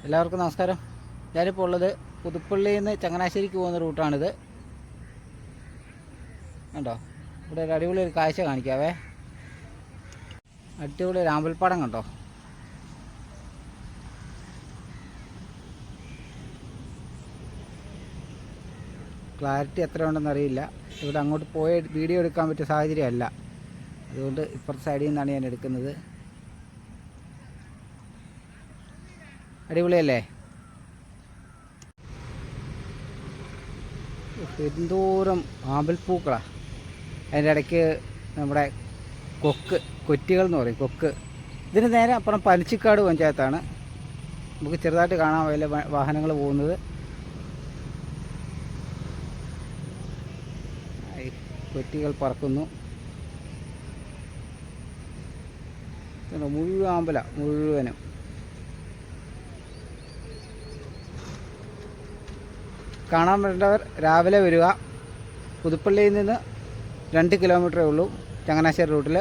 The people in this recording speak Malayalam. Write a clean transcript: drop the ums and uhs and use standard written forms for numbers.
എല്ലാവർക്കും നമസ്കാരം. ഞാനിപ്പോൾ ഉള്ളത് പുതുപ്പള്ളിയിൽ നിന്ന് ചങ്ങനാശ്ശേരിക്ക് പോകുന്ന റൂട്ടാണിത്. കണ്ടോ, ഇവിടെ ഒരു അടിപൊളി ഒരു കാഴ്ച കാണിക്കാവേ. അടിപൊളി ഒരു ആമ്പൽപ്പാടം കണ്ടോ. ക്ലാരിറ്റി എത്ര ഉണ്ടെന്ന് അറിയില്ല. ഇവിടെ അങ്ങോട്ട് പോയി വീഡിയോ എടുക്കാൻ പറ്റിയ സാഹചര്യമല്ല, അതുകൊണ്ട് ഇപ്പുറത്തെ സൈഡിൽ നിന്നാണ് ഞാൻ എടുക്കുന്നത്. അടിപൊളിയല്ലേ? എന്തോരം ആമ്പൽപ്പൂക്കളാണ്. അതിൻ്റെ ഇടയ്ക്ക് നമ്മുടെ കൊറ്റികൾ എന്ന് പറയും, കൊക്ക്. ഇതിന് നേരെ അപ്പുറം പനച്ചിക്കാട് പഞ്ചായത്താണ്. നമുക്ക് ചെറുതായിട്ട് കാണാൻ വല്ല വാഹനങ്ങൾ പോകുന്നത്. കൊറ്റികൾ പറക്കുന്നു. മുഴുവൻ ആമ്പല മുഴുവനും. കാണാൻ വേണ്ടവർ രാവിലെ വരിക. പുതുപ്പള്ളിയിൽ നിന്ന് 2 കിലോമീറ്ററേ ഉള്ളൂ ചങ്ങനാശ്ശേരി റൂട്ടിൽ.